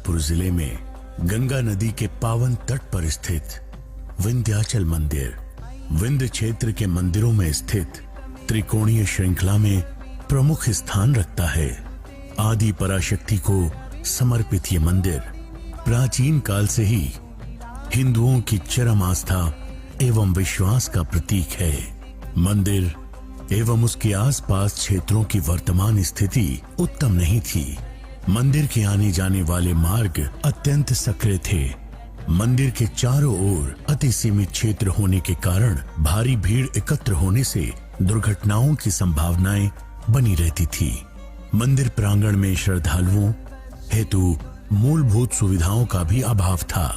जबलपुर जिले में गंगा नदी के पावन तट पर स्थित विंध्याचल मंदिर विंध्य क्षेत्र के मंदिरों में स्थित त्रिकोणीय श्रृंखला में प्रमुख स्थान रखता है। आदि पराशक्ति को समर्पित ये मंदिर प्राचीन काल से ही हिंदुओं की चरम आस्था एवं विश्वास का प्रतीक है। मंदिर एवं उसके आसपास क्षेत्रों की वर्तमान स्थिति उत्तम नहीं थी। मंदिर के आने जाने वाले मार्ग अत्यंत संकरे थे। मंदिर के चारों ओर अति सीमित क्षेत्र होने के कारण भारी भीड़ एकत्र होने से दुर्घटनाओं की संभावनाएं बनी रहती थी। मंदिर प्रांगण में श्रद्धालुओं हेतु मूलभूत सुविधाओं का भी अभाव था।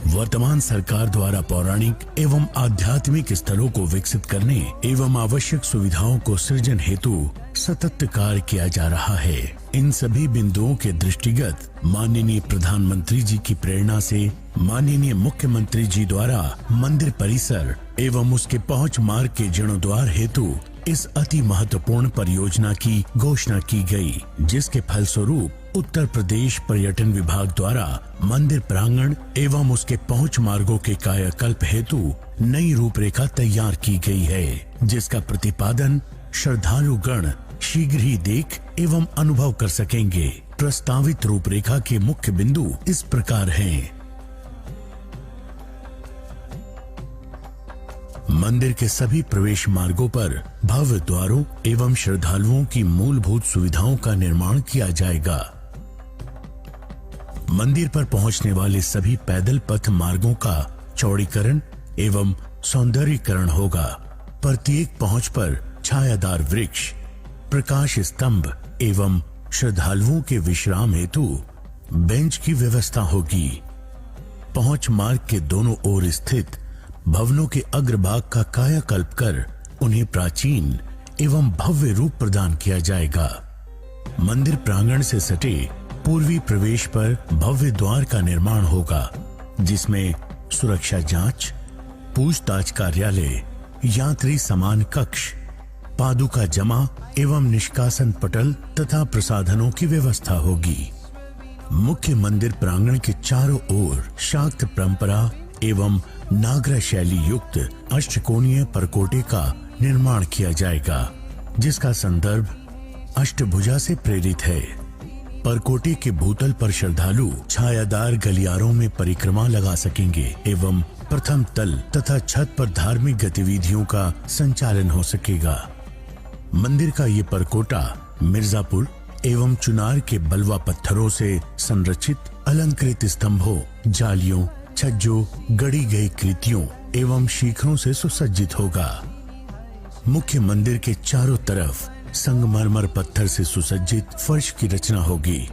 वर्तमान सरकार द्वारा पौराणिक एवं आध्यात्मिक स्थलों को विकसित करने एवं आवश्यक सुविधाओं को सृजन हेतु सतत कार्य किया जा रहा है। इन सभी बिंदुओं के दृष्टिगत माननीय प्रधानमंत्री जी की प्रेरणा से माननीय मुख्यमंत्री जी द्वारा मंदिर परिसर एवं उसके पहुंच मार्ग के जीर्णोद्धार हेतु इस अति महत्वपूर्ण परियोजना की घोषणा की गई, जिसके फलस्वरूप उत्तर प्रदेश पर्यटन विभाग द्वारा मंदिर प्रांगण एवं उसके पहुंच मार्गों के कायाकल्प हेतु नई रूपरेखा तैयार की गई है, जिसका प्रतिपादन श्रद्धालुगण शीघ्र ही देख एवं अनुभव कर सकेंगे। प्रस्तावित रूपरेखा के मुख्य बिंदु इस प्रकार हैं। मंदिर के सभी प्रवेश मार्गों पर भव्य द्वारों एवं श्रद्धालुओं की मूलभूत सुविधाओं का निर्माण किया जाएगा। मंदिर पर पहुंचने वाले सभी पैदल पथ मार्गों का चौड़ीकरण एवं सौंदर्यीकरण होगा। प्रत्येक पहुंच पर छायादार वृक्ष, प्रकाश स्तंभ एवं श्रद्धालुओं के विश्राम हेतु बेंच की व्यवस्था होगी। पहुंच मार्ग के दोनों ओर स्थित भवनों के अग्रभाग का कायाकल्प कर उन्हें प्राचीन एवं भव्य रूप प्रदान किया जाएगा। मंदिर प्रांगण से सटे पूर्वी प्रवेश पर भव्य द्वार का निर्माण होगा, जिसमें सुरक्षा जांच, पूछताछ कार्यालय, यात्री समान कक्ष, पादुका जमा एवं निष्कासन पटल तथा प्रसाधनों की व्यवस्था होगी। मुख्य मंदिर प्रांगण के चारों ओर शाक्त परंपरा एवं नागरा शैली युक्त अष्टकोणीय परकोटे का निर्माण किया जाएगा, जिसका संदर्भ अष्टभुजा से प्रेरित है। परकोटे के भूतल पर श्रद्धालु छायादार गलियारों में परिक्रमा लगा सकेंगे एवं प्रथम तल तथा छत पर धार्मिक गतिविधियों का संचालन हो सकेगा। मंदिर का ये परकोटा मिर्जापुर एवं चुनार के बलवा पत्थरों से संरचित अलंकृत स्तंभों, जालियों, छज्जों, गढ़ी गई कृतियों एवं शिखरों से सुसज्जित होगा। मुख्य मंदिर के चारों तरफ संगमरमर पत्थर से सुसज्जित फर्श की रचना होगी,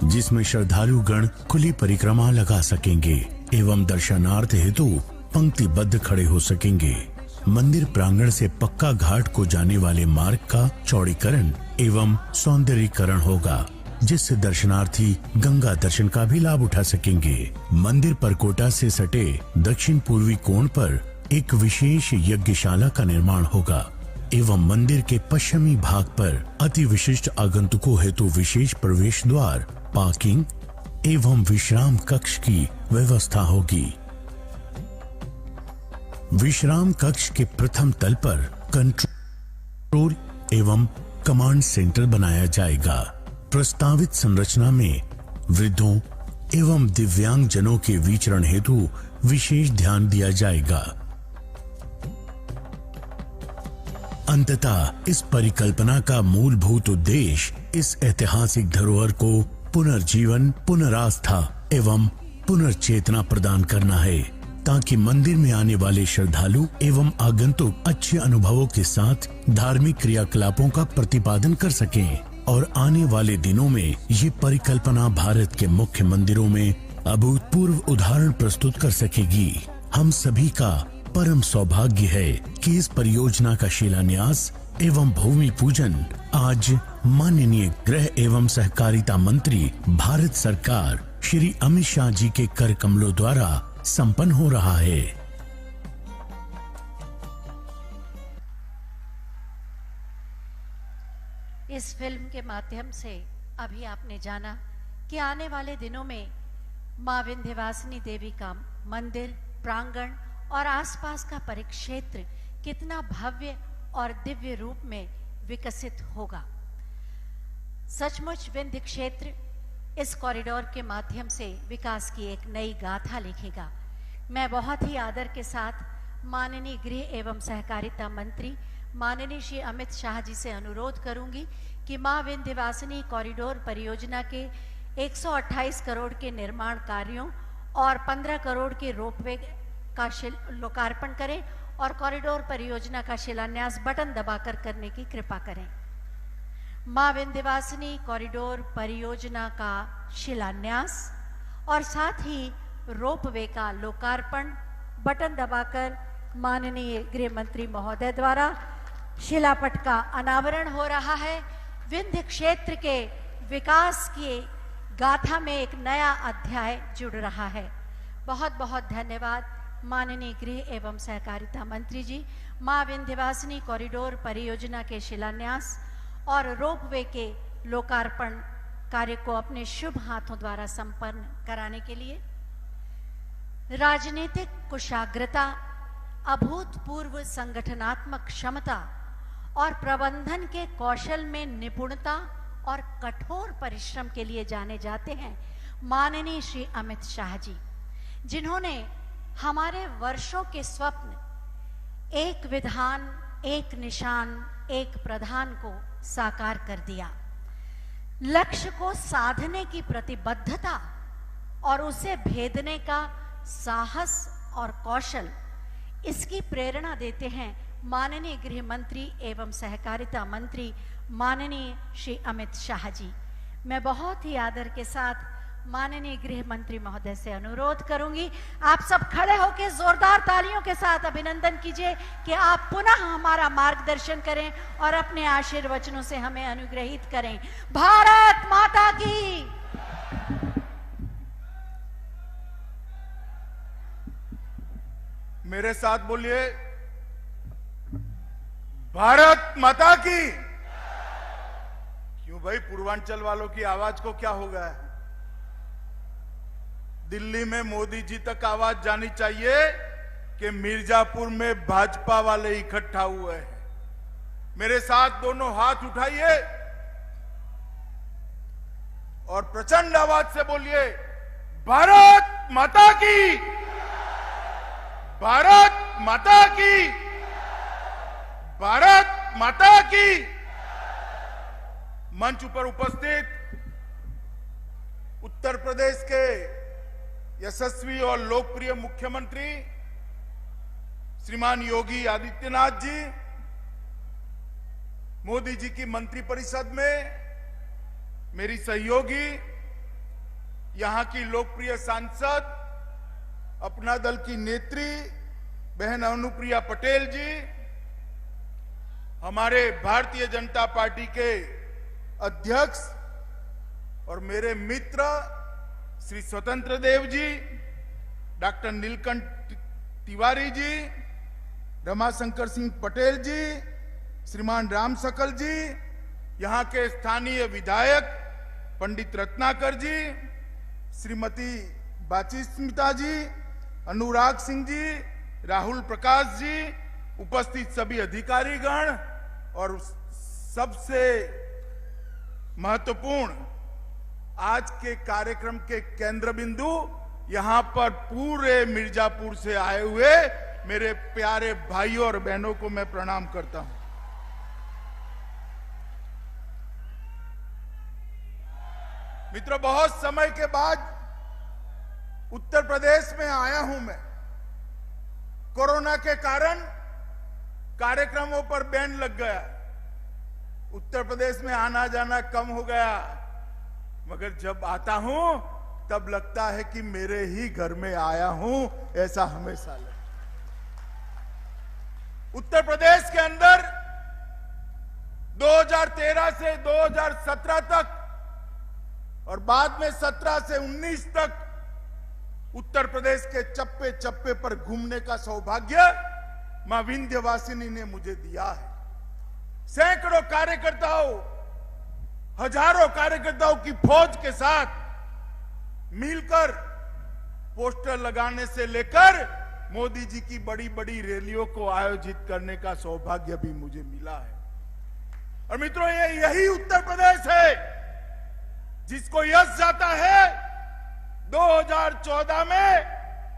जिसमें श्रद्धालुगण खुली परिक्रमा लगा सकेंगे एवं दर्शनार्थ हेतु पंक्तिबद्ध खड़े हो सकेंगे। मंदिर प्रांगण से पक्का घाट को जाने वाले मार्ग का चौड़ीकरण एवं सौंदर्यीकरण होगा, जिससे दर्शनार्थी गंगा दर्शन का भी लाभ उठा सकेंगे। मंदिर परकोटा से सटे दक्षिण पूर्वी कोण पर एक विशेष यज्ञशाला का निर्माण होगा एवं मंदिर के पश्चिमी भाग पर अति विशिष्ट आगंतुकों हेतु विशेष प्रवेश द्वार, पार्किंग एवं विश्राम कक्ष की व्यवस्था होगी। विश्राम कक्ष के प्रथम तल पर कंट्रोल एवं कमांड सेंटर बनाया जाएगा। प्रस्तावित संरचना में वृद्धों एवं दिव्यांग जनों के विचरण हेतु विशेष ध्यान दिया जाएगा। अंततः इस परिकल्पना का मूलभूत उद्देश्य इस ऐतिहासिक धरोहर को पुनर्जीवन, पुनरास्था एवं पुनर्चेतना प्रदान करना है, ताकि मंदिर में आने वाले श्रद्धालु एवं आगंतुक अच्छे अनुभवों के साथ धार्मिक क्रियाकलापों का प्रतिपादन कर सकें और आने वाले दिनों में ये परिकल्पना भारत के मुख्य मंदिरों में अभूतपूर्व उदाहरण प्रस्तुत कर सकेगी। हम सभी का परम सौभाग्य है कि इस परियोजना का शिलान्यास एवं भूमि पूजन आज माननीय गृह एवं सहकारिता मंत्री भारत सरकार श्री अमित शाह जी के कर कमलों द्वारा संपन्न हो रहा है। इस फिल्म के माध्यम से अभी आपने जाना कि आने वाले दिनों में मां विंध्यवासिनी देवी का मंदिर, प्रांगण और आसपास का परिक्षेत्र कितना भव्य और दिव्य रूप में विकसित होगा। सचमुच विंध्य क्षेत्र इस कॉरिडोर के माध्यम से विकास की एक नई गाथा लिखेगा। मैं बहुत ही आदर के साथ माननीय गृह एवं सहकारिता मंत्री माननीय श्री अमित शाह जी से अनुरोध करूंगी कि मां विंध्यवासिनी कॉरिडोर परियोजना के 128 करोड़ के निर्माण कार्यों और 15 करोड़ के रोपवे का लोकार्पण करें और कॉरिडोर परियोजना का शिलान्यास बटन दबाकर करने की कृपा करें। मां विंध्यवासिनी कॉरिडोर परियोजना का शिलान्यास और साथ ही रोपवे का लोकार्पण बटन दबाकर माननीय गृह मंत्री महोदय द्वारा शिलापट का अनावरण हो रहा है। विंध्य क्षेत्र के विकास की गाथा में एक नया अध्याय जुड़ रहा है। बहुत बहुत धन्यवाद माननीय गृह एवं सहकारिता मंत्री जी। मां विंध्यवासिनी कॉरिडोर परियोजना के शिलान्यास और रोपवे के लोकार्पण कार्य को अपने शुभ हाथों द्वारा संपन्न कराने के लिए राजनीतिक कुशाग्रता, अभूतपूर्व संगठनात्मक क्षमता और प्रबंधन के कौशल में निपुणता और कठोर परिश्रम के लिए जाने जाते हैं माननीय श्री अमित शाह जी, जिन्होंने हमारे वर्षों के स्वप्न एक विधान, एक निशान, एक प्रधान को साकार कर दिया। लक्ष्य को साधने की प्रतिबद्धता और उसे भेदने का साहस और कौशल, इसकी प्रेरणा देते हैं माननीय गृह मंत्री एवं सहकारिता मंत्री माननीय श्री अमित शाह जी। मैं बहुत ही आदर के साथ माननीय गृह मंत्री महोदय से अनुरोध करूंगी, आप सब खड़े होकर जोरदार तालियों के साथ अभिनंदन कीजिए कि आप पुनः हमारा मार्गदर्शन करें और अपने आशीर्वचनों से हमें अनुग्रहित करें। भारत माता की। मेरे साथ बोलिए, भारत माता की। क्यों भाई, पूर्वांचल वालों की आवाज को क्या हो गया है? दिल्ली में मोदी जी तक आवाज जानी चाहिए कि मिर्जापुर में भाजपा वाले इकट्ठा हुए हैं। मेरे साथ दोनों हाथ उठाइए और प्रचंड आवाज से बोलिए, भारत माता की, भारत माता की, भारत माता की। मंच पर उपस्थित उत्तर प्रदेश के यशस्वी और लोकप्रिय मुख्यमंत्री श्रीमान योगी आदित्यनाथ जी, मोदी जी की मंत्रिपरिषद में मेरी सहयोगी, यहां की लोकप्रिय सांसद, अपना दल की नेत्री बहन अनुप्रिया पटेल जी, हमारे भारतीय जनता पार्टी के अध्यक्ष और मेरे मित्र श्री स्वतंत्र देव जी, डॉक्टर नीलकंठ तिवारी जी, रमाशंकर सिंह पटेल जी, श्रीमान राम सकल जी, यहाँ के स्थानीय विधायक पंडित रत्नाकर जी, श्रीमती बाची स्मिता जी, अनुराग सिंह जी, राहुल प्रकाश जी, उपस्थित सभी अधिकारीगण और सबसे महत्वपूर्ण आज के कार्यक्रम के केंद्र बिंदु, यहां पर पूरे मिर्जापुर से आए हुए मेरे प्यारे भाइयों और बहनों को मैं प्रणाम करता हूं। मित्रों, बहुत समय के बाद उत्तर प्रदेश में आया हूं मैं। कोरोना के कारण कार्यक्रमों पर बैन लग गया, उत्तर प्रदेश में आना जाना कम हो गया, मगर जब आता हूं तब लगता है कि मेरे ही घर में आया हूं, ऐसा हमेशा लगता। उत्तर प्रदेश के अंदर 2013 से 2017 तक और बाद में 17 से 19 तक उत्तर प्रदेश के चप्पे चप्पे पर घूमने का सौभाग्य मां विंध्यवासिनी ने मुझे दिया है। सैकड़ों कार्यकर्ताओं, हजारों कार्यकर्ताओं की फौज के साथ मिलकर पोस्टर लगाने से लेकर मोदी जी की बड़ी बड़ी रैलियों को आयोजित करने का सौभाग्य भी मुझे मिला है। और मित्रों, ये यही उत्तर प्रदेश है जिसको यश जाता है 2014 में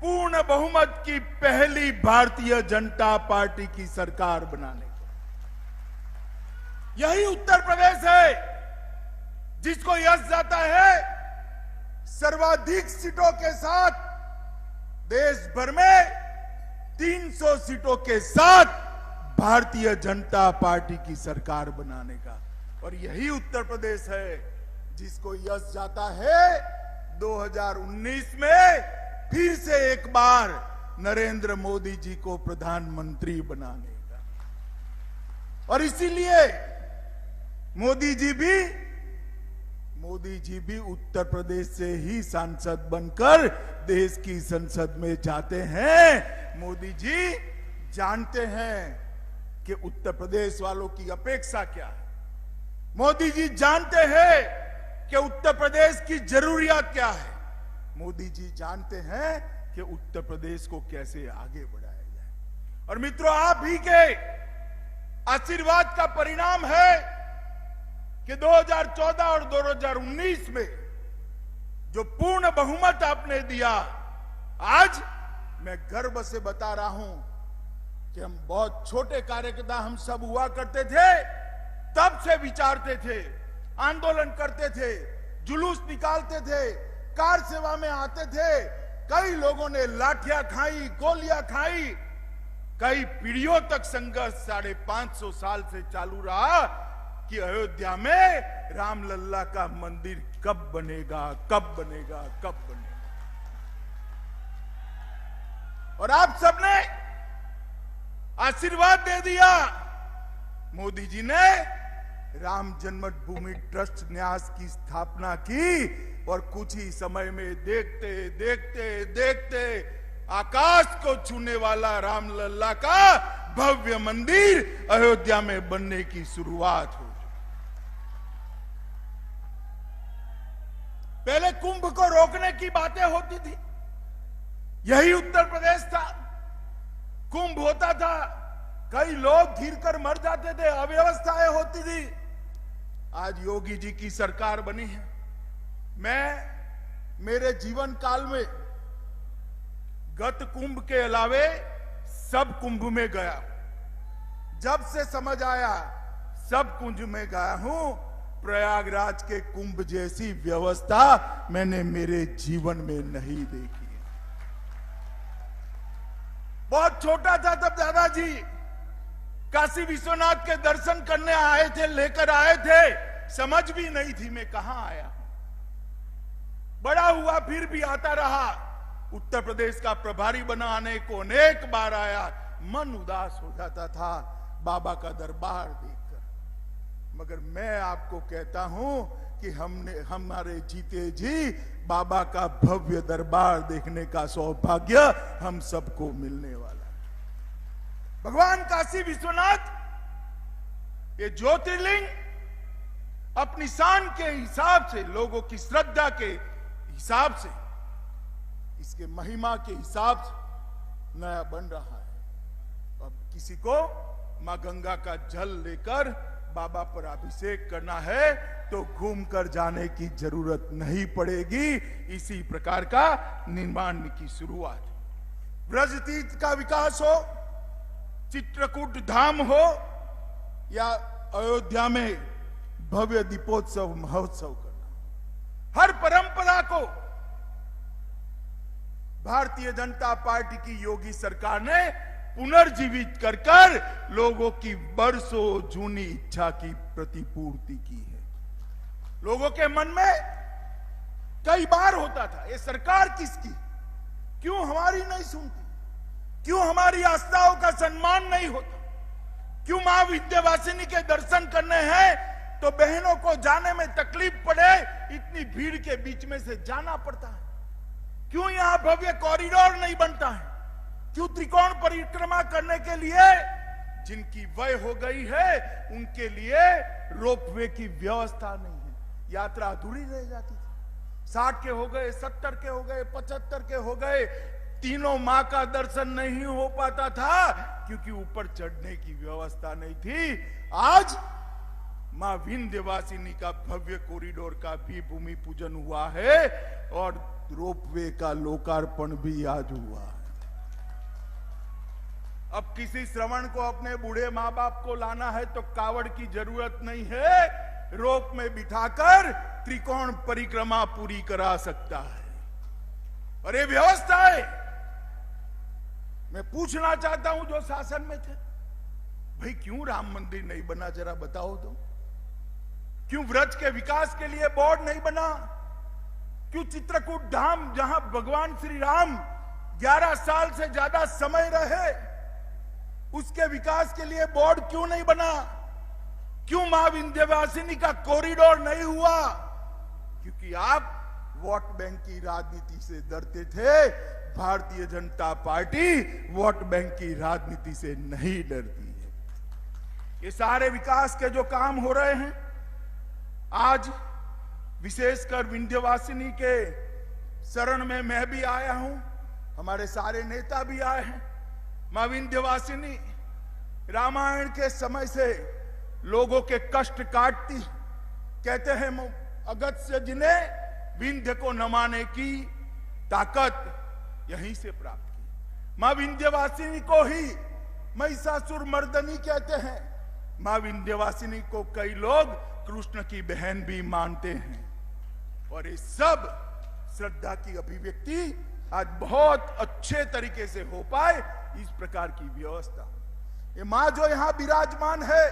पूर्ण बहुमत की पहली भारतीय जनता पार्टी की सरकार बनाने को। यही उत्तर प्रदेश है जिसको यश जाता है सर्वाधिक सीटों के साथ देश भर में 300 सीटों के साथ भारतीय जनता पार्टी की सरकार बनाने का। और यही उत्तर प्रदेश है जिसको यश जाता है 2019 में फिर से एक बार नरेंद्र मोदी जी को प्रधानमंत्री बनाने का। और इसीलिए मोदी जी भी उत्तर प्रदेश से ही सांसद बनकर देश की संसद में जाते हैं। मोदी जी जानते हैं कि उत्तर प्रदेश वालों की अपेक्षा क्या है। मोदी जी जानते हैं कि उत्तर प्रदेश की जरूरियात क्या है। मोदी जी जानते हैं कि उत्तर प्रदेश को कैसे आगे बढ़ाया जाए। और मित्रों, आप ही के आशीर्वाद का परिणाम है कि 2014 और 2019 में जो पूर्ण बहुमत आपने दिया, आज मैं गर्व से बता रहा हूं कि हम बहुत छोटे कार्यकर्ता हम सब हुआ करते थे, तब से विचारते थे, आंदोलन करते थे, जुलूस निकालते थे, कार सेवा में आते थे। कई लोगों ने लाठियां खाई, गोलियां खाई, कई पीढ़ियों तक संघर्ष 550 साल से चालू रहा कि अयोध्या में रामलल्ला का मंदिर कब बनेगा, कब बनेगा, कब बनेगा। और आप सबने आशीर्वाद दे दिया। मोदी जी ने राम जन्मभूमि ट्रस्ट न्यास की स्थापना की और कुछ ही समय में देखते देखते देखते आकाश को छूने वाला रामलल्ला का भव्य मंदिर अयोध्या में बनने की शुरुआत हो। पहले कुंभ को रोकने की बातें होती थी, यही उत्तर प्रदेश था। कुंभ होता था, कई लोग घिरकर मर जाते थे, अव्यवस्थाएं होती थी। आज योगी जी की सरकार बनी है। मैं मेरे जीवन काल में गत कुंभ के अलावे सब कुंभ में गया। जब से समझ आया सब कुंभ में गया हूं। प्रयागराज के कुंभ जैसी व्यवस्था मैंने मेरे जीवन में नहीं देखी। बहुत छोटा था तब दादाजी काशी विश्वनाथ के दर्शन करने आए थे, लेकर आए थे, समझ भी नहीं थी मैं कहां आया। बड़ा हुआ फिर भी आता रहा। उत्तर प्रदेश का प्रभारी बनाने को अनेक बार आया। मन उदास हो जाता था बाबा का दरबार देखकर। मगर मैं आपको कहता हूं कि हमारे जीते जी बाबा का भव्य दरबार देखने का सौभाग्य हम सबको मिलने वाला है। भगवान काशी विश्वनाथ ये ज्योतिर्लिंग अपनी शान के हिसाब से, लोगों की श्रद्धा के हिसाब से, इसके महिमा के हिसाब से नया बन रहा है। अब किसी को मां गंगा का जल लेकर बाबा पर अभिषेक करना है तो घूमकर जाने की जरूरत नहीं पड़ेगी। इसी प्रकार का निर्माण की शुरुआत। ब्रज तीर्थ का विकास हो, चित्रकूट धाम हो, या अयोध्या में भव्य दीपोत्सव महोत्सव करना, हर परंपरा को भारतीय जनता पार्टी की योगी सरकार ने पुनर्जीवित कर कर लोगों की बरसों जूनी इच्छा की प्रतिपूर्ति की है। लोगों के मन में कई बार होता था ये सरकार किसकी, क्यों हमारी नहीं सुनती, क्यों हमारी आस्थाओं का सम्मान नहीं होता, क्यों मां विंध्यवासिनी के दर्शन करने हैं तो बहनों को जाने में तकलीफ पड़े, इतनी भीड़ के बीच में से जाना पड़ता है, क्यों यहां भव्य कॉरिडोर नहीं बनता है, क्यों त्रिकोण परिक्रमा करने के लिए जिनकी वय हो गई है उनके लिए रोपवे की व्यवस्था नहीं है। यात्रा अधूरी रह जाती थी। 60 के हो गए, 70 के हो गए, 75 के हो गए, तीनों मां का दर्शन नहीं हो पाता था क्योंकि ऊपर चढ़ने की व्यवस्था नहीं थी। आज मां विंध्यवासिनी का भव्य कॉरिडोर का भी भूमि पूजन हुआ है और रोपवे का लोकार्पण भी आज हुआ है। अब किसी श्रवण को अपने बूढ़े मां बाप को लाना है तो कावड़ की जरूरत नहीं है, रोप में बिठाकर त्रिकोण परिक्रमा पूरी करा सकता है। और ये व्यवस्था है। मैं पूछना चाहता हूं जो शासन में थे, भाई क्यों राम मंदिर नहीं बना, जरा बताओ तो। क्यों व्रज के विकास के लिए बोर्ड नहीं बना? क्यों चित्रकूट धाम जहां भगवान श्री राम 11 साल से ज्यादा समय रहे, उसके विकास के लिए बोर्ड क्यों नहीं बना? क्यों मां विंध्यवासिनी का कॉरिडोर नहीं हुआ? क्योंकि आप वोट बैंक की राजनीति से डरते थे। Bharatiya Janata party vote bank की राजनीति से नहीं डरती है। ये सारे विकास के जो काम हो रहे हैं, आज विशेषकर विंध्यवासिनी के शरण में मैं भी आया हूं, हमारे सारे नेता भी आए हैं। मां विंध्यवासिनी रामायण के समय से लोगों के कष्ट काटती। कहते हैं अगस्त्य जी ने विंध्य को नमाने की ताकत यहीं से प्राप्त की। मां विंध्यवासिनी को ही महिषासुर मर्दनी कहते हैं। मां विंध्यवासिनी को कई लोग कृष्ण की बहन भी मानते हैं। और ये सब श्रद्धा की अभिव्यक्ति आज बहुत अच्छे तरीके से हो पाए, इस प्रकार की व्यवस्था। ये मां जो यहां विराजमान है,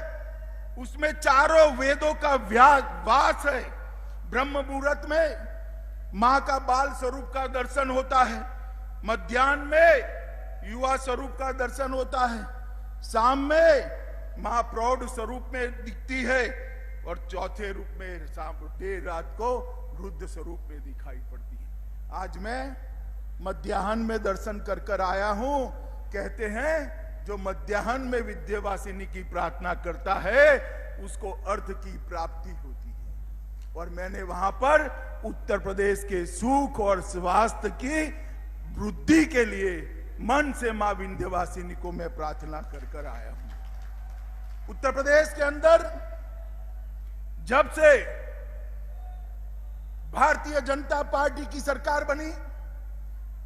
उसमें चारों वेदों का वास है। ब्रह्म मुहूर्त में मां का बाल स्वरूप का दर्शन होता है, मध्याह्न में युवा स्वरूप का दर्शन होता है, शाम में मां प्रौढ़ स्वरूप में दिखती है और चौथे रूप में देर रात को वृद्ध स्वरूप में दिखाई पड़ती है। आज मैं मध्याह्न में दर्शन कर कर आया हूं। कहते हैं जो मध्याह्न में विंध्यवासिनी की प्रार्थना करता है उसको अर्थ की प्राप्ति होती है। और मैंने वहां पर उत्तर प्रदेश के सुख और स्वास्थ्य की वृद्धि के लिए मन से मां विंध्यवासिनी को मैं प्रार्थना कर कर आया हूं। उत्तर प्रदेश के अंदर जब से भारतीय जनता पार्टी की सरकार बनी,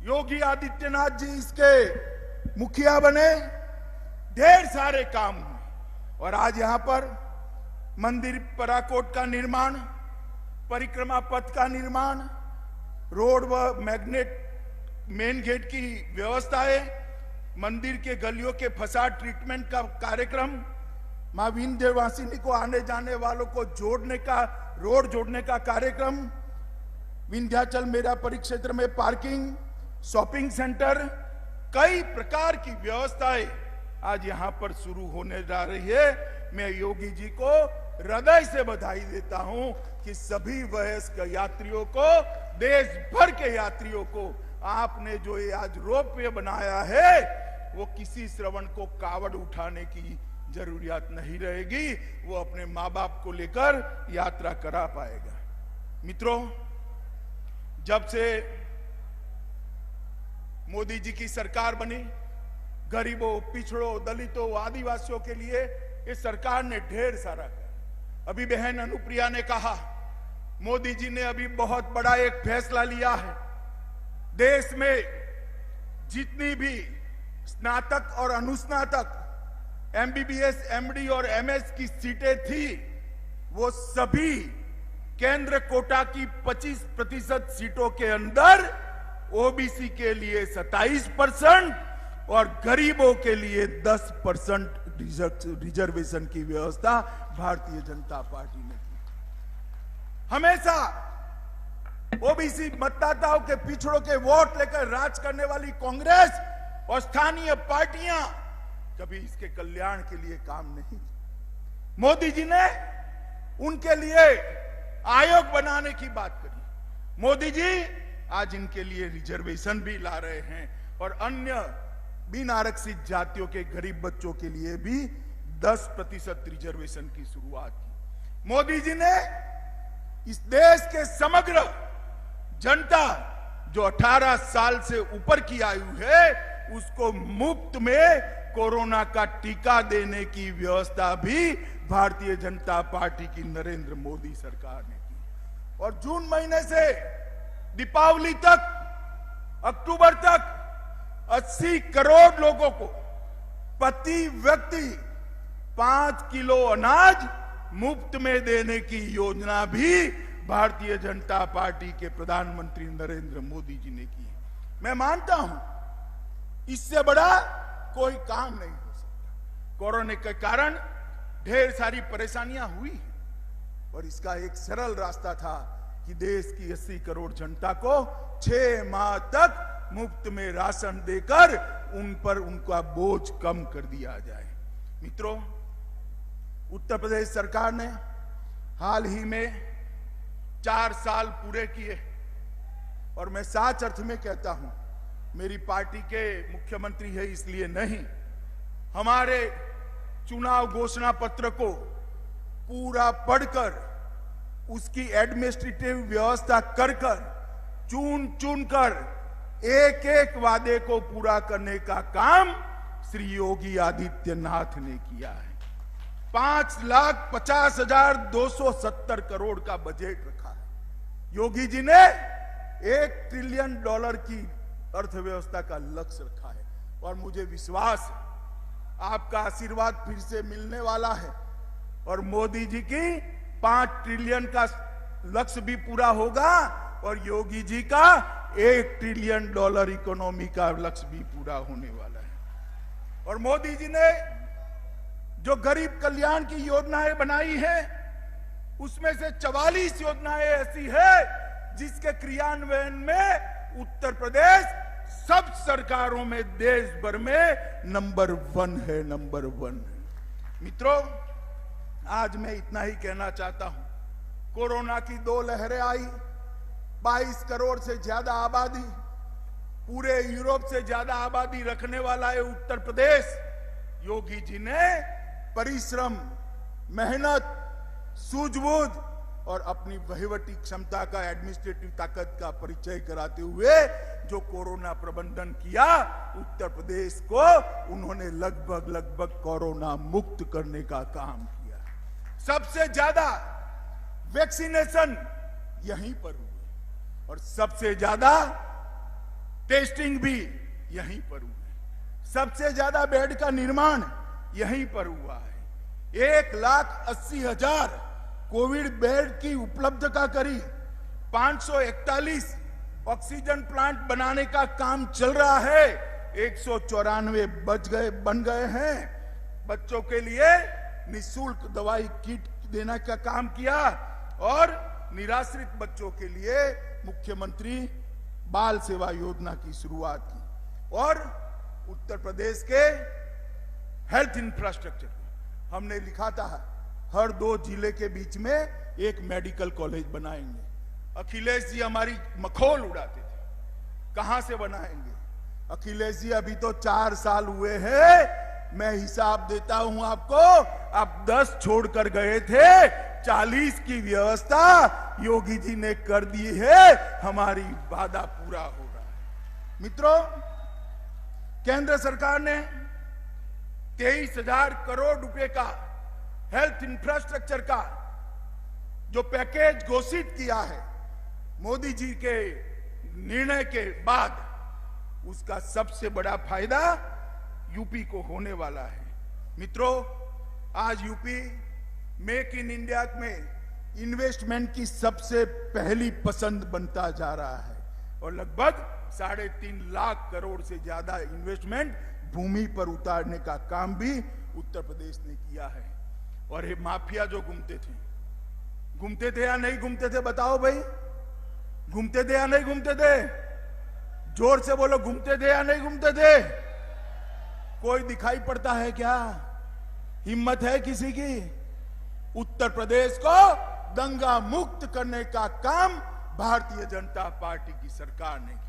योगी आदित्यनाथ जी इसके मुखिया बने, ढेर सारे काम हुए। और आज यहां पर मंदिर पराकोट का निर्माण, परिक्रमा पथ का निर्माण, रोड व मैग्नेट मेन गेट की व्यवस्थाएं, मंदिर के गलियों के फसाड ट्रीटमेंट का कार्यक्रम, मां विंध्यवासिनी को आने जाने वालों को जोड़ने का, रोड जोड़ने का कार्यक्रम, विंध्याचल मेरा परिक्षेत्र में पार्किंग, शॉपिंग सेंटर, कई प्रकार की व्यवस्थाएं आज यहां पर शुरू होने जा रही है। मैं योगी जी को हृदय से बधाई देता हूं कि सभी वयस्क यात्रियों को, देश भर के यात्रियों को आपने जो ये आज रोपवे बनाया है, वो किसी श्रवण को कावड़ उठाने की जरूरत नहीं रहेगी। वो अपने मां बाप को लेकर यात्रा करा पाएगा। मित्रों, जब से मोदी जी की सरकार बनी, गरीबों, पिछड़ों, दलितों, आदिवासियों के लिए इस सरकार ने ढेर सारा किया। अभी बहन अनुप्रिया ने कहा, मोदी जी ने अभी बहुत बड़ा एक फैसला लिया है। देश में जितनी भी स्नातक और अनुस्नातक, एमबीबीएस, एमडी और एमएस की सीटें थी, वो सभी केंद्र कोटा की 25% सीटों के अंदर ओबीसी के लिए 27% और गरीबों के लिए 10% रिजर्वेशन की व्यवस्था भारतीय जनता पार्टी ने की। हमेशा ओबीसी मतदाताओं के, पिछड़ों के वोट लेकर राज करने वाली कांग्रेस और स्थानीय पार्टियां कभी इसके कल्याण के लिए काम नहीं। मोदी जी ने उनके लिए आयोग बनाने की बात करी। मोदी जी आज इनके लिए रिजर्वेशन भी ला रहे हैं और अन्य बिन आरक्षित जातियों के गरीब बच्चों के लिए भी 10% रिजर्वेशन की शुरुआत की। मोदी जी ने इस देश के समग्र जनता जो 18 साल से ऊपर की आयु है उसको मुफ्त में कोरोना का टीका देने की व्यवस्था भी भारतीय जनता पार्टी की नरेंद्र मोदी सरकार ने की। और जून महीने से दीपावली तक, अक्टूबर तक 80 करोड़ लोगों को प्रति व्यक्ति 5 किलो अनाज मुफ्त में देने की योजना भी भारतीय जनता पार्टी के प्रधानमंत्री नरेंद्र मोदी जी ने की है। मैं मानता हूं इससे बड़ा कोई काम नहीं हो सकता। कोरोना के कारण ढेर सारी परेशानियां हुई हैं और इसका एक सरल रास्ता था कि देश की 80 करोड़ जनता को 6 माह तक मुफ्त में राशन देकर उन पर उनका बोझ कम कर दिया जाए। मित्रों, उत्तर प्रदेश सरकार ने हाल ही में 4 साल पूरे किए और मैं सच अर्थ में कहता हूं, मेरी पार्टी के मुख्यमंत्री है इसलिए नहीं, हमारे चुनाव घोषणा पत्र को पूरा पढ़कर उसकी एडमिनिस्ट्रेटिव व्यवस्था कर चुन कर एक एक वादे को पूरा करने का काम श्री योगी आदित्यनाथ ने किया है। 5,50,270 करोड़ का बजट रखा है। योगी जी ने $1 ट्रिलियन की अर्थव्यवस्था का लक्ष्य रखा है और मुझे विश्वास है आपका आशीर्वाद फिर से मिलने वाला है और मोदी जी की 5 ट्रिलियन का लक्ष्य भी पूरा होगा और योगी जी का $1 ट्रिलियन इकोनॉमी का लक्ष्य भी पूरा होने वाला है। और मोदी जी ने जो गरीब कल्याण की योजनाएं बनाई है उसमें से 44 योजनाएं ऐसी है जिसके क्रियान्वयन में उत्तर प्रदेश सब सरकारों में देश भर में नंबर 1 है, नंबर 1 है। मित्रों, आज मैं इतना ही कहना चाहता हूं। कोरोना की 2 लहरें आई, 22 करोड़ से ज्यादा आबादी, पूरे यूरोप से ज्यादा आबादी रखने वाला है उत्तर प्रदेश। योगी जी ने परिश्रम, मेहनत, सूझबूझ और अपनी वहीवटी क्षमता का, एडमिनिस्ट्रेटिव ताकत का परिचय कराते हुए जो कोरोना प्रबंधन किया, उत्तर प्रदेश को उन्होंने लगभग कोरोना मुक्त करने का काम किया। सबसे ज्यादा वैक्सीनेशन यहीं पर हुई और सबसे ज्यादा टेस्टिंग भी यहीं पर हुई। सबसे ज्यादा बेड का निर्माण यहीं पर हुआ है। 1,80,000 कोविड बेड की उपलब्धता करी, 541 ऑक्सीजन प्लांट बनाने का काम चल रहा है, 194 बन गए हैं। बच्चों के लिए निःशुल्क दवाई किट देने का काम किया और निराश्रित बच्चों के लिए मुख्यमंत्री बाल सेवा योजना की शुरुआत की। और उत्तर प्रदेश के हेल्थ इंफ्रास्ट्रक्चर हमने लिखा था हर 2 जिले के बीच में एक मेडिकल कॉलेज बनाएंगे। अखिलेश जी हमारी मखौल उड़ाते थे, कहां से बनाएंगे? अखिलेश जी अभी तो 4 साल हुए हैं, मैं हिसाब देता हूं आपको, आप 10 छोड़कर गए थे, 40 की व्यवस्था योगी जी ने कर दी है। हमारी वादा पूरा हो रहा है। मित्रों, केंद्र सरकार ने 23,000 करोड़ रुपए का हेल्थ इंफ्रास्ट्रक्चर का जो पैकेज घोषित किया है मोदी जी के निर्णय के बाद, उसका सबसे बड़ा फायदा यूपी को होने वाला है। मित्रों, आज यूपी मेक इन इंडिया में इन्वेस्टमेंट की सबसे पहली पसंद बनता जा रहा है और लगभग 3.5 लाख करोड़ से ज्यादा इन्वेस्टमेंट भूमि पर उतारने का काम भी उत्तर प्रदेश ने किया है। और ये माफिया जो घूमते थे या नहीं घूमते थे? बताओ भाई, घूमते थे या नहीं घूमते थे? जोर से बोलो, घूमते थे या नहीं घूमते थे? कोई दिखाई पड़ता है क्या? हिम्मत है किसी की? उत्तर प्रदेश को दंगा मुक्त करने का काम भारतीय जनता पार्टी की सरकार ने किया।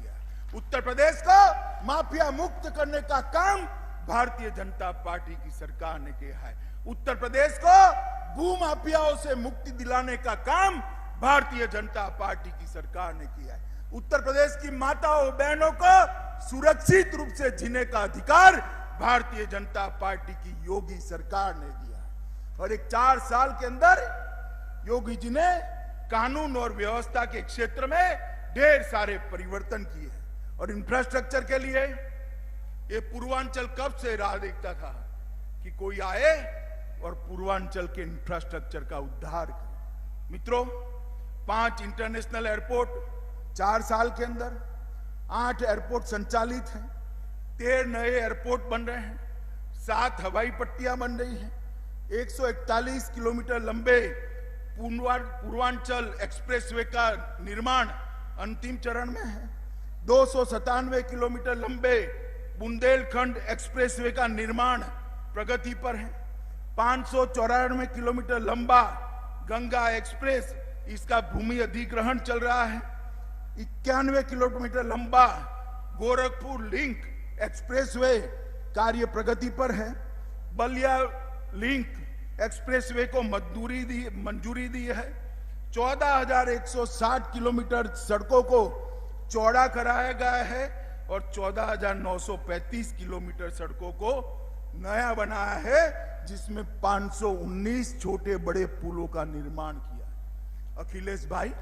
उत्तर प्रदेश को माफिया मुक्त करने का काम भारतीय जनता पार्टी की सरकार ने किया है। उत्तर प्रदेश को भू माफियाओं से मुक्ति दिलाने का काम भारतीय जनता पार्टी की सरकार ने किया है। उत्तर प्रदेश की माताओं बहनों को सुरक्षित रूप से जीने का अधिकार भारतीय जनता पार्टी की योगी सरकार ने दिया है। और एक 4 साल के अंदर योगी जी ने कानून और व्यवस्था के क्षेत्र में ढेर सारे परिवर्तन किए हैं। और इंफ्रास्ट्रक्चर के लिए ये पूर्वांचल कब से राह देखता था कि कोई आए और पूर्वांचल के इंफ्रास्ट्रक्चर का उद्धार करे। मित्रों, 5 इंटरनेशनल एयरपोर्ट 4 साल के अंदर, 8 एयरपोर्ट संचालित हैं, 13 नए एयरपोर्ट बन रहे हैं, 7 हवाई पट्टियां बन रही हैं, 141 किलोमीटर लंबे पूर्वांचल एक्सप्रेसवे का निर्माण अंतिम चरण में है, 297 किलोमीटर लंबे बुंदेलखंड एक्सप्रेसवे का निर्माण प्रगति पर है, 594 किलोमीटर लंबा गंगा एक्सप्रेस इसका भूमि अधिग्रहण चल रहा है, 91 किलोमीटर लंबा गोरखपुर लिंक एक्सप्रेसवे कार्य प्रगति पर है, बलिया लिंक एक्सप्रेसवे को मंजूरी दी है, 14,160 किलोमीटर सड़कों को चौड़ा कराया गया है और 14,935 किलोमीटर सड़कों को नया बनाया है, जिसमें 519 छोटे बड़े पुलों का निर्माण किया है। अखिलेश भाई,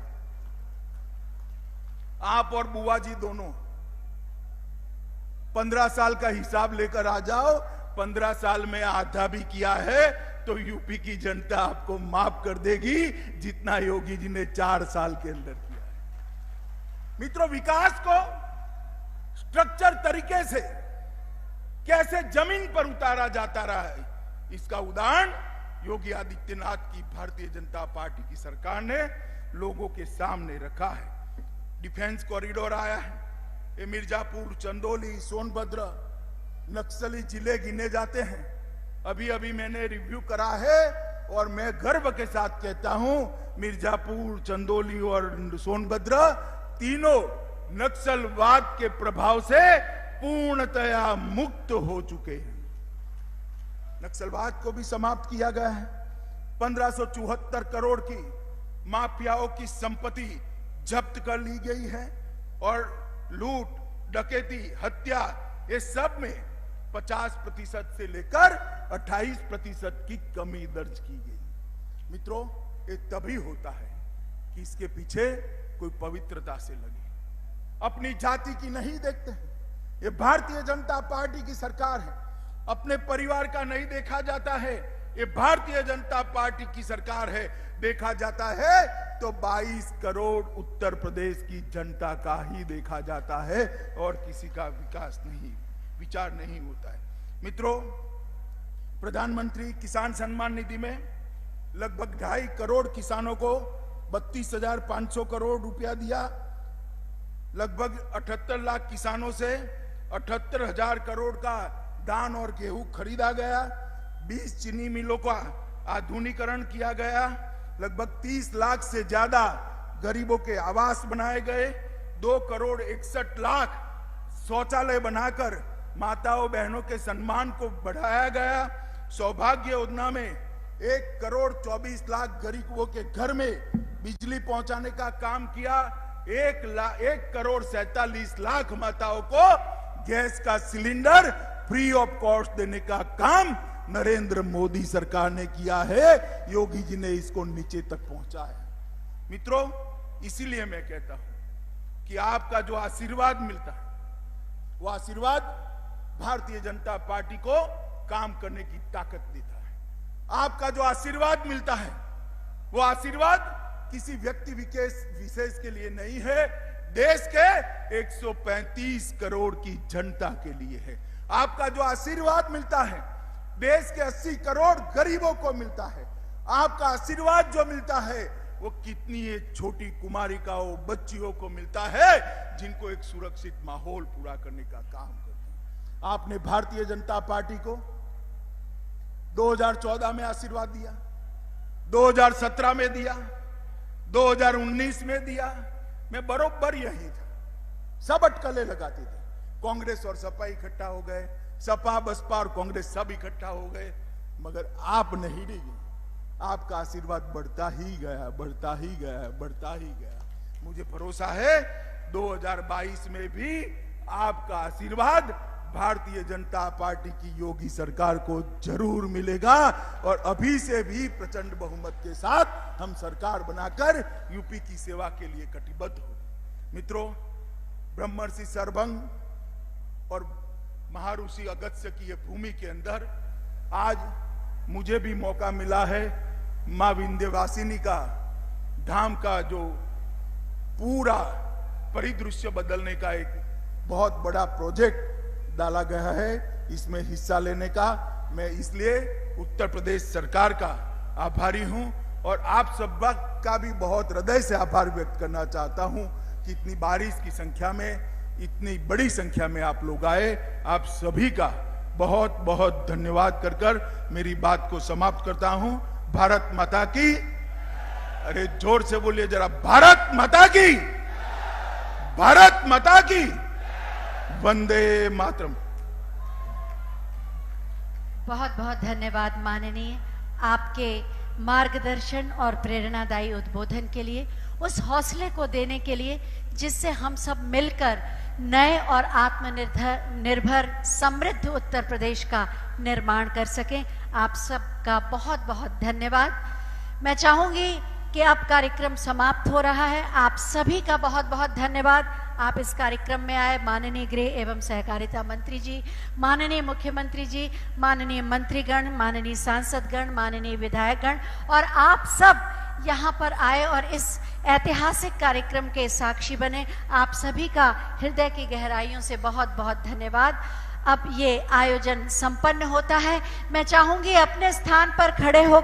आप और बुआ जी दोनों 15 साल का हिसाब लेकर आ जाओ, 15 साल में आधा भी किया है तो यूपी की जनता आपको माफ कर देगी जितना योगी जी ने 4 साल के अंदर किया है। मित्रों, विकास को स्ट्रक्चर तरीके से कैसे जमीन पर उतारा जाता रहा है, इसका उदाहरण योगी आदित्यनाथ की भारतीय जनता पार्टी की सरकार ने लोगों के सामने रखा है। डिफेंस कॉरिडोर आया है, ये मिर्जापुर, चंदौली, सोनभद्र नक्सली जिले गिने जाते हैं। अभी अभी मैंने रिव्यू करा है और मैं गर्व के साथ कहता हूं, मिर्जापुर, चंदौली और सोनभद्र तीनों नक्सलवाद के प्रभाव से पूर्णतया मुक्त हो चुके हैं। नक्सलवाद को भी समाप्त किया गया है। 1574 करोड़ की माफियाओं की संपत्ति जब्त कर ली गई है और लूट, डकैती, हत्या, ये सब में 50% से लेकर 28% की कमी दर्ज की गई। मित्रों, ये तभी होता है कि इसके पीछे कोई पवित्रता से लगे, अपनी जाति की नहीं देखते हैं। ये भारतीय जनता पार्टी की सरकार है, अपने परिवार का नहीं देखा जाता है। ये भारतीय जनता पार्टी की सरकार है, देखा जाता है तो 22 करोड़ उत्तर प्रदेश की जनता का ही देखा जाता है और किसी का विचार नहीं होता है। मित्रों, प्रधानमंत्री किसान सम्मान निधि में लगभग 2.5 करोड़ किसानों को 32,500 करोड़ रुपया दिया। लगभग 78 लाख किसानों से 78,000 करोड़ का धान और गेहूं खरीदा गया। 20 चीनी मिलों का आधुनिकीकरण किया गया। लगभग 30 लाख से ज्यादा गरीबों के आवास बनाए गए। 2 करोड़ 61 लाख शौचालय बनाकर माताओं बहनों के सम्मान को बढ़ाया गया। सौभाग्य योजना में 1 करोड़ 24 लाख गरीबों के घर में बिजली पहुंचाने का काम किया। 1 करोड़ 47 लाख माताओं को गैस का सिलेंडर फ्री ऑफ कॉस्ट देने का काम नरेंद्र मोदी सरकार ने किया है। योगी जी ने इसको नीचे तक पहुंचाया। मित्रों, इसीलिए मैं कहता हूं कि आपका जो आशीर्वाद मिलता है, वो आशीर्वाद भारतीय जनता पार्टी को काम करने की ताकत देता है। आपका जो आशीर्वाद मिलता है, वो आशीर्वाद किसी व्यक्ति विशेष के लिए नहीं है, देश के 135 करोड़ की जनता के लिए है। आपका जो आशीर्वाद मिलता है, देश के 80 करोड़ गरीबों को मिलता है। आपका आशीर्वाद जो मिलता है, वो कितनी छोटी कुमारिकाओं, बच्चियों को मिलता है जिनको एक सुरक्षित माहौल पूरा करने का काम करते हैं। आपने भारतीय जनता पार्टी को 2014 में आशीर्वाद दिया, 2017 में दिया, 2019 में दिया। मैं बरोबर यही था, सब अटकलें लगाते थे। कांग्रेस और सपा इकट्ठा हो गए, सपा, बसपा और कांग्रेस सब इकट्ठा हो गए, मगर आप नहीं रही। आपका आशीर्वाद बढ़ता ही गया, बढ़ता ही गया, बढ़ता ही गया। मुझे भरोसा है 2022 में भी आपका आशीर्वाद भारतीय जनता पार्टी की योगी सरकार को जरूर मिलेगा और अभी से भी प्रचंड बहुमत के साथ हम सरकार बनाकर यूपी की सेवा के लिए कटिबद्ध हो। मित्रों, ब्रह्मर्षि सरभंग और महर्षि अगस्त्य की ये भूमि के अंदर आज मुझे भी मौका मिला है मां विंध्यवासिनी का धाम का जो पूरा परिदृश्य बदलने का एक बहुत बड़ा प्रोजेक्ट डाला गया है, इसमें हिस्सा लेने का मैं इसलिए उत्तर प्रदेश सरकार का आभारी हूं और आप सब का भी बहुत हृदय से आभार व्यक्त करना चाहता हूं कि इतनी बारिश की संख्या में, इतनी बड़ी संख्या में आप लोग आए। आप सभी का बहुत बहुत धन्यवाद कर मेरी बात को समाप्त करता हूं। भारत माता की, अरे जोर से बोलिए जरा, भारत माता की, भारत माता की, वंदे मातरम। बहुत बहुत धन्यवाद माननीय, आपके मार्गदर्शन और प्रेरणादायी उद्बोधन के लिए, उस हौसले को देने के लिए जिससे हम सब मिलकर नए और आत्मनिर्भर समृद्ध उत्तर प्रदेश का निर्माण कर सकें। आप सबका बहुत बहुत धन्यवाद। मैं चाहूंगी कि अब कार्यक्रम समाप्त हो रहा है। आप सभी का बहुत बहुत धन्यवाद। आप इस कार्यक्रम में आए माननीय गृह एवं सहकारिता मंत्री जी, माननीय मुख्यमंत्री जी, माननीय मंत्रीगण, माननीय सांसदगण, माननीय विधायकगण, और आप सब यहाँ पर आए और इस ऐतिहासिक कार्यक्रम के साक्षी बने। आप सभी का हृदय की गहराइयों से बहुत बहुत धन्यवाद। अब ये आयोजन संपन्न होता है। मैं चाहूंगी अपने स्थान पर खड़े हो